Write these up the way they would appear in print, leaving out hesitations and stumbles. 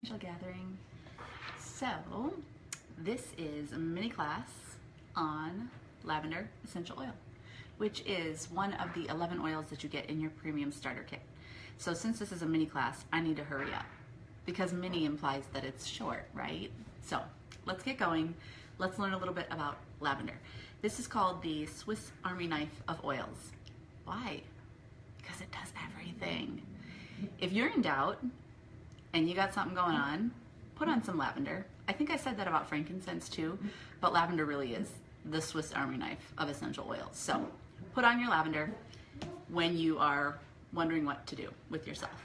Gathering. So this is a mini class on lavender essential oil, which is one of the 11 oils that you get in your premium starter kit. So since this is a mini class, I need to hurry up because mini implies that it's short, right? So let's get going. Let's learn a little bit about lavender. This is called the Swiss Army knife of oils. Why? Because it does everything. If you're in doubt and you got something going on, put on some lavender. I think I said that about frankincense too, but lavender really is the Swiss Army knife of essential oils. So put on your lavender when you are wondering what to do with yourself.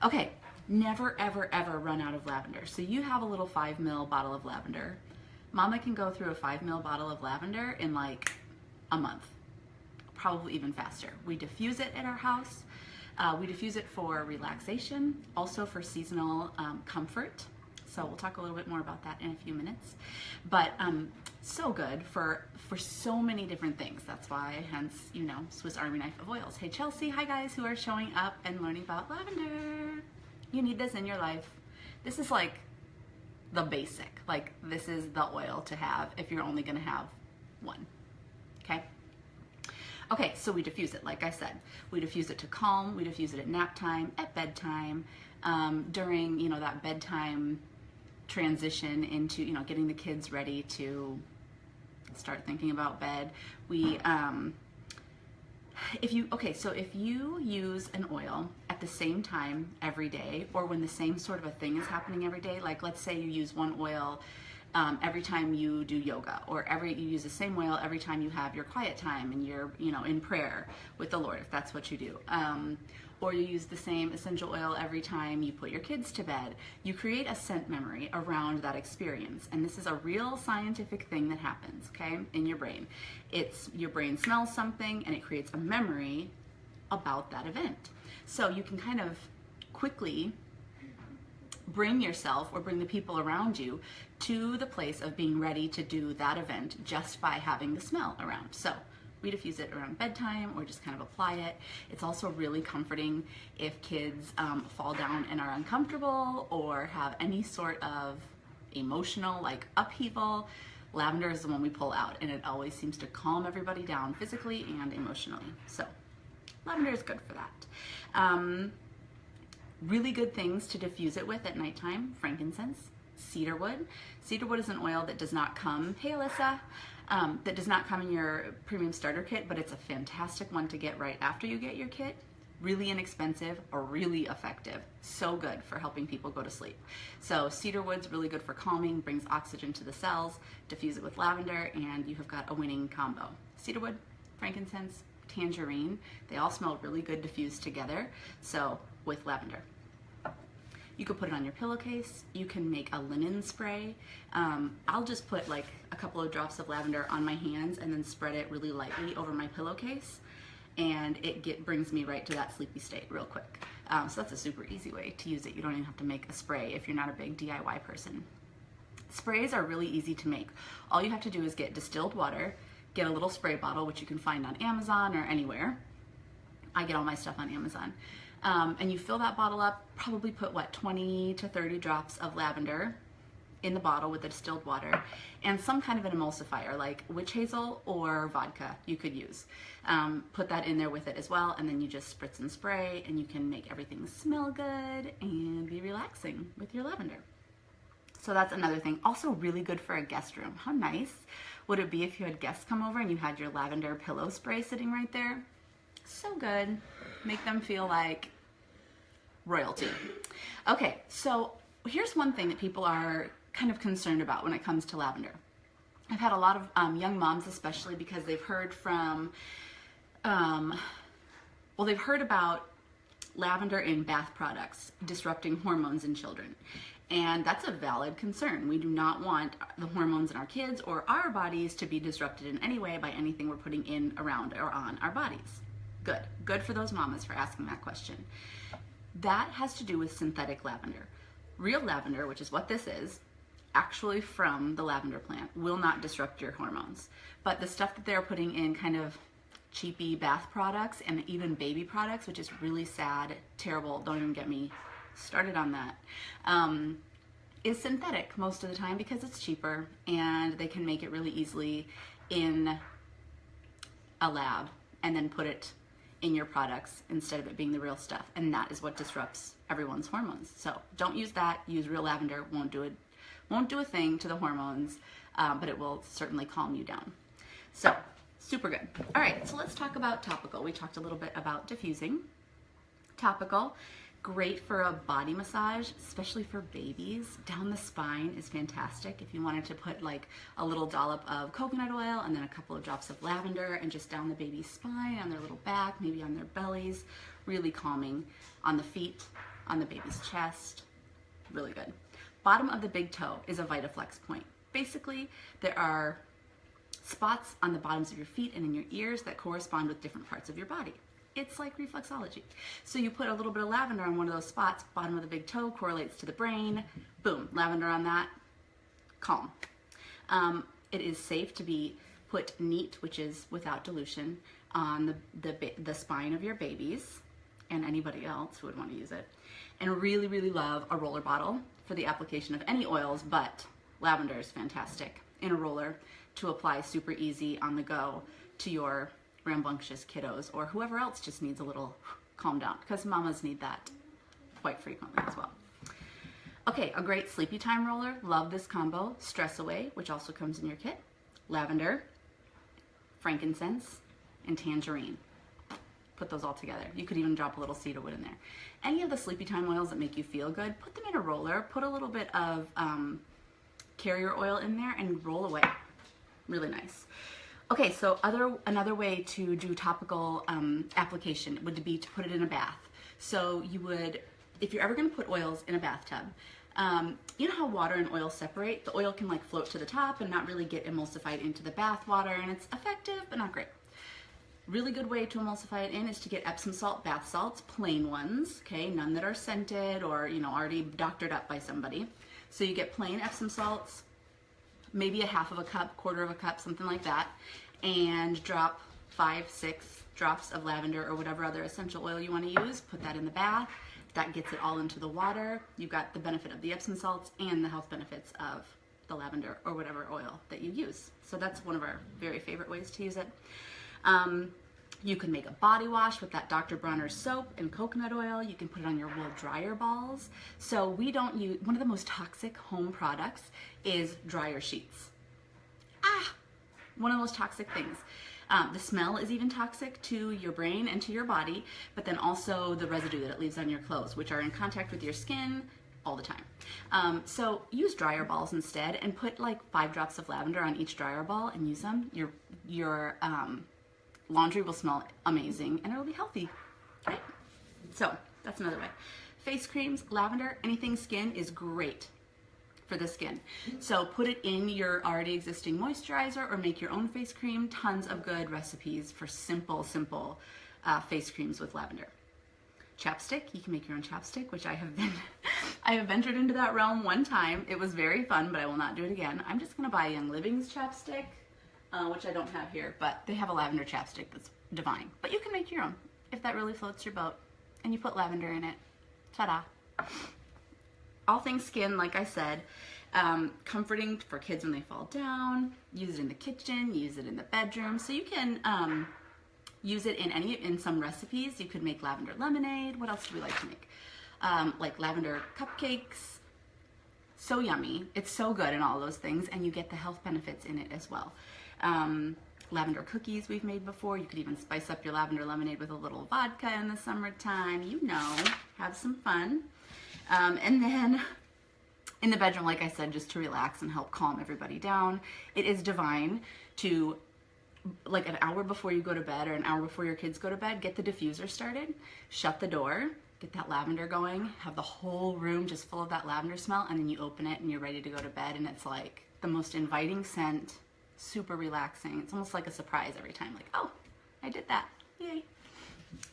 Okay, never ever ever run out of lavender. So you have a little 5 ml bottle of lavender. Mama can go through a 5 ml bottle of lavender in like a month, probably even faster. We diffuse it at our house. We diffuse it for relaxation, also for seasonal comfort. So we'll talk a little bit more about that in a few minutes. But so good for so many different things. That's why, hence, you know, Swiss Army knife of oils. Hey Chelsea, hi guys who are showing up and learning about lavender. You need this in your life. This is like the basic. Like this is the oil to have if you're only gonna have one, okay? Okay, so we diffuse it, like I said. We diffuse it to calm, we diffuse it at nap time, at bedtime, during, you know, that bedtime transition into, you know, getting the kids ready to start thinking about bed. We, if you use an oil at the same time every day, or when the same sort of a thing is happening every day, like let's say you use one oil every time you do yoga, or you use the same oil every time you have your quiet time and you're, you know, in prayer with the Lord, if that's what you do. Or you use the same essential oil every time you put your kids to bed. You create a scent memory around that experience. And this is a real scientific thing that happens, okay, in your brain. Your brain smells something and it creates a memory about that event. So you can kind of quickly bring yourself or bring the people around you to the place of being ready to do that event just by having the smell around. So we diffuse it around bedtime or just kind of apply it. It's also really comforting if kids fall down and are uncomfortable or have any sort of emotional like upheaval. Lavender is the one we pull out, and it always seems to calm everybody down physically and emotionally. So lavender is good for that. Really good things to diffuse it with at nighttime: frankincense, cedarwood. Cedarwood is an oil that does not come, hey Alyssa, that does not come in your premium starter kit, but it's a fantastic one to get right after you get your kit. Really inexpensive, or really effective. So good for helping people go to sleep. So cedarwood's really good for calming, brings oxygen to the cells. Diffuse it with lavender and you have got a winning combo. Cedarwood, frankincense, tangerine, they all smell really good diffused together. So with lavender. You could put it on your pillowcase. You can make a linen spray. I'll just put like a couple of drops of lavender on my hands and then spread it really lightly over my pillowcase, and it brings me right to that sleepy state real quick. So that's a super easy way to use it. You don't even have to make a spray if you're not a big DIY person. Sprays are really easy to make. All you have to do is get distilled water, get a little spray bottle, which you can find on Amazon or anywhere. I get all my stuff on Amazon. And you fill that bottle up, probably put 20 to 30 drops of lavender in the bottle with the distilled water, and some kind of an emulsifier like witch hazel or vodka you could use. Put that in there with it as well, and then you just spritz and spray, and you can make everything smell good and be relaxing with your lavender. So that's another thing. Also really good for a guest room. How nice would it be if you had guests come over and you had your lavender pillow spray sitting right there? So good. Make them feel like royalty. Okay, so here's one thing that people are kind of concerned about when it comes to lavender. I've had a lot of young moms, especially because they've heard from, they've heard about lavender in bath products disrupting hormones in children. And that's a valid concern. We do not want the hormones in our kids or our bodies to be disrupted in any way by anything we're putting in, around, or on our bodies. Good. Good for those mamas for asking that question. That has to do with synthetic lavender. Real lavender, which is what this is, actually from the lavender plant, will not disrupt your hormones. But the stuff that they're putting in kind of cheapy bath products and even baby products, which is really sad, terrible, don't even get me started on that, is synthetic most of the time because it's cheaper and they can make it really easily in a lab and then put it in your products instead of it being the real stuff. And that is what disrupts everyone's hormones. So don't use that. Use real lavender. Won't do a thing to the hormones, but it will certainly calm you down. So super good. All right, so let's talk about topical. We talked a little bit about diffusing. Topical, great for a body massage, especially for babies. Down the spine is fantastic. If you wanted to put like a little dollop of coconut oil and then a couple of drops of lavender and just down the baby's spine, on their little back, maybe on their bellies, really calming. On the feet, on the baby's chest, really good. Bottom of the big toe is a VitaFlex point. Basically, there are spots on the bottoms of your feet and in your ears that correspond with different parts of your body. It's like reflexology. So you put a little bit of lavender on one of those spots, bottom of the big toe correlates to the brain, boom, lavender on that, calm. It is safe to be put neat, which is without dilution, on the spine of your babies and anybody else who would want to use it. And really, really love a roller bottle for the application of any oils, but lavender is fantastic in a roller to apply super easy on the go to your rambunctious kiddos or whoever else just needs a little calm down, because mamas need that quite frequently as well. Okay, a great sleepy time roller. Love this combo. Stress Away, which also comes in your kit. Lavender, frankincense, and tangerine. Put those all together. You could even drop a little cedarwood in there. Any of the sleepy time oils that make you feel good, put them in a roller. Put a little bit of carrier oil in there and roll away. Really nice. Okay, so another way to do topical application would be to put it in a bath. So you would, if you're ever going to put oils in a bathtub, you know how water and oil separate? The oil can like float to the top and not really get emulsified into the bath water, and it's effective but not great. Really good way to emulsify it in is to get Epsom salt bath salts, plain ones, okay, none that are scented or already doctored up by somebody. So you get plain Epsom salts, maybe a half of a cup, quarter of a cup, something like that, and drop 5-6 drops of lavender or whatever other essential oil you want to use. Put that in the bath. That gets it all into the water. You've got the benefit of the Epsom salts and the health benefits of the lavender or whatever oil that you use. So that's one of our very favorite ways to use it. You can make a body wash with that Dr. Bronner's soap and coconut oil. You can put it on your wool dryer balls. So we don't use, one of the most toxic home products is dryer sheets. One of the most toxic things. The smell is even toxic to your brain and to your body, but then also the residue that it leaves on your clothes, which are in contact with your skin all the time. So use dryer balls instead and put like 5 drops of lavender on each dryer ball and use them. Your laundry will smell amazing and it'll be healthy, right? So that's another way. Face creams, lavender, anything skin is great for the skin. So put it in your already existing moisturizer or make your own face cream. Tons of good recipes for simple face creams with lavender. Chapstick, you can make your own chapstick, which I have ventured into that realm one time. It was very fun, but I will not do it again. I'm just gonna buy Young Living's chapstick, which I don't have here, but they have a lavender chapstick that's divine. But you can make your own if that really floats your boat and you put lavender in it. Ta-da. All things skin, like I said, comforting for kids when they fall down. Use it in the kitchen, use it in the bedroom. So you can use it in some recipes. You could make lavender lemonade. What else do we like to make? Like lavender cupcakes. So yummy. It's so good in all those things, and you get the health benefits in it as well. Lavender cookies we've made before. You could even spice up your lavender lemonade with a little vodka in the summertime. Have some fun. And then in the bedroom, like I said, just to relax and help calm everybody down. It is divine to, like an hour before you go to bed or an hour before your kids go to bed, get the diffuser started, shut the door, get that lavender going, have the whole room just full of that lavender smell, and then you open it and you're ready to go to bed, and it's like the most inviting scent, super relaxing. It's almost like a surprise every time, like, oh, I did that, yay.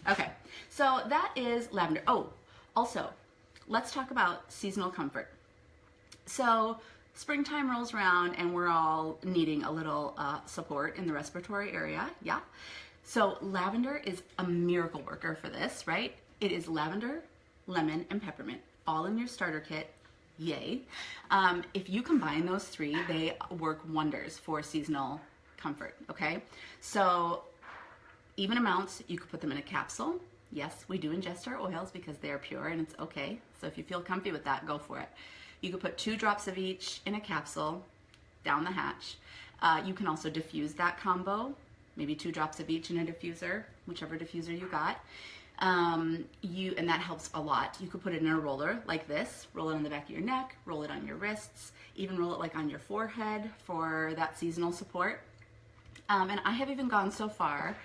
Okay, so that is lavender. Oh, also, let's talk about seasonal comfort. So springtime rolls around and we're all needing a little support in the respiratory area, yeah? So lavender is a miracle worker for this, right? It is lavender, lemon, and peppermint. all in your starter kit. Yay. If you combine those three, they work wonders for seasonal comfort, okay? So even amounts, you could put them in a capsule. Yes, we do ingest our oils because they are pure and it's okay. So if you feel comfy with that, go for it. You could put 2 drops of each in a capsule down the hatch. You can also diffuse that combo, maybe 2 drops of each in a diffuser, whichever diffuser you got. And that helps a lot. You could put it in a roller like this, roll it on the back of your neck, roll it on your wrists, even roll it like on your forehead for that seasonal support. And I have even gone so far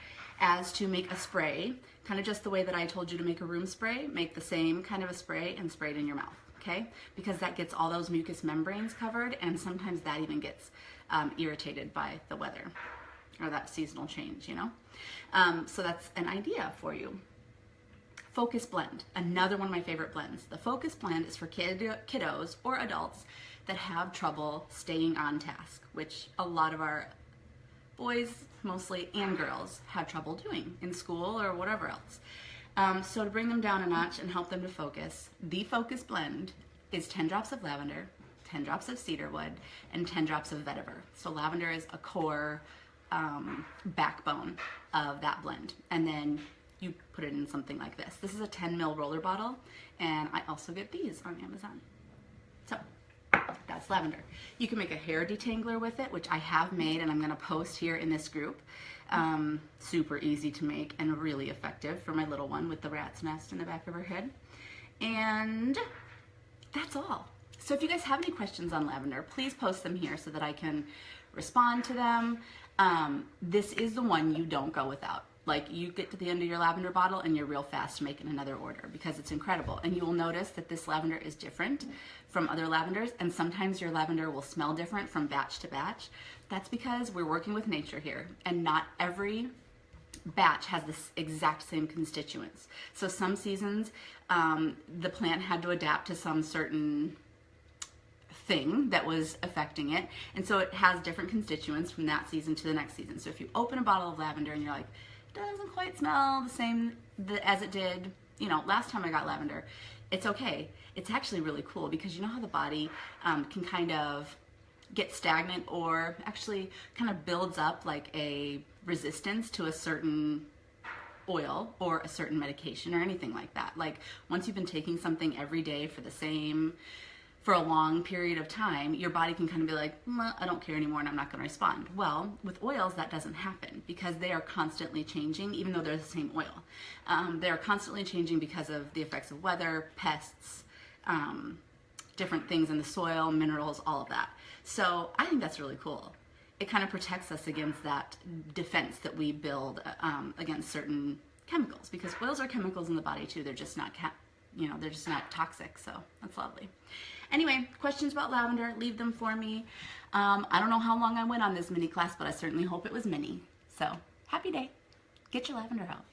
as to make a spray, kind of just the way that I told you to make a room spray, make the same kind of a spray and spray it in your mouth, okay? Because that gets all those mucous membranes covered, and sometimes that even gets irritated by the weather or that seasonal change, you know? So that's an idea for you. Focus Blend, another one of my favorite blends. The Focus Blend is for kiddos or adults that have trouble staying on task, which a lot of our boys mostly and girls have trouble doing in school or whatever else. So to bring them down a notch and help them to focus, the Focus Blend is 10 drops of lavender, 10 drops of cedarwood, and 10 drops of vetiver. So lavender is a core backbone of that blend. And then you put it in something like this. This is a 10 ml roller bottle, and I also get these on Amazon. So that's lavender. You can make a hair detangler with it, which I have made and I'm gonna post here in this group. Super easy to make and really effective for my little one with the rat's nest in the back of her head. And that's all. So if you guys have any questions on lavender, please post them here so that I can respond to them. This is the one you don't go without. Like, you get to the end of your lavender bottle and you're real fast making another order because it's incredible. And you will notice that this lavender is different from other lavenders, and sometimes your lavender will smell different from batch to batch. That's because we're working with nature here, and not every batch has the exact same constituents. So some seasons, the plant had to adapt to some certain thing that was affecting it, and so it has different constituents from that season to the next season. So if you open a bottle of lavender and you're like, doesn't quite smell the same as it did, you know, last time I got lavender, it's okay. It's actually really cool because you know how the body can kind of get stagnant or actually kind of builds up like a resistance to a certain oil or a certain medication or anything like that. Like, once you've been taking something every day for a long period of time, your body can kind of be like, I don't care anymore and I'm not going to respond. Well, with oils, that doesn't happen because they are constantly changing, even though they're the same oil. They are constantly changing because of the effects of weather, pests, different things in the soil, minerals, all of that. So I think that's really cool. It kind of protects us against that defense that we build against certain chemicals, because oils are chemicals in the body too. They're just not they're just not toxic, so that's lovely. Anyway, questions about lavender, leave them for me. I don't know how long I went on this mini class, but I certainly hope it was mini. So, happy day. Get your lavender out.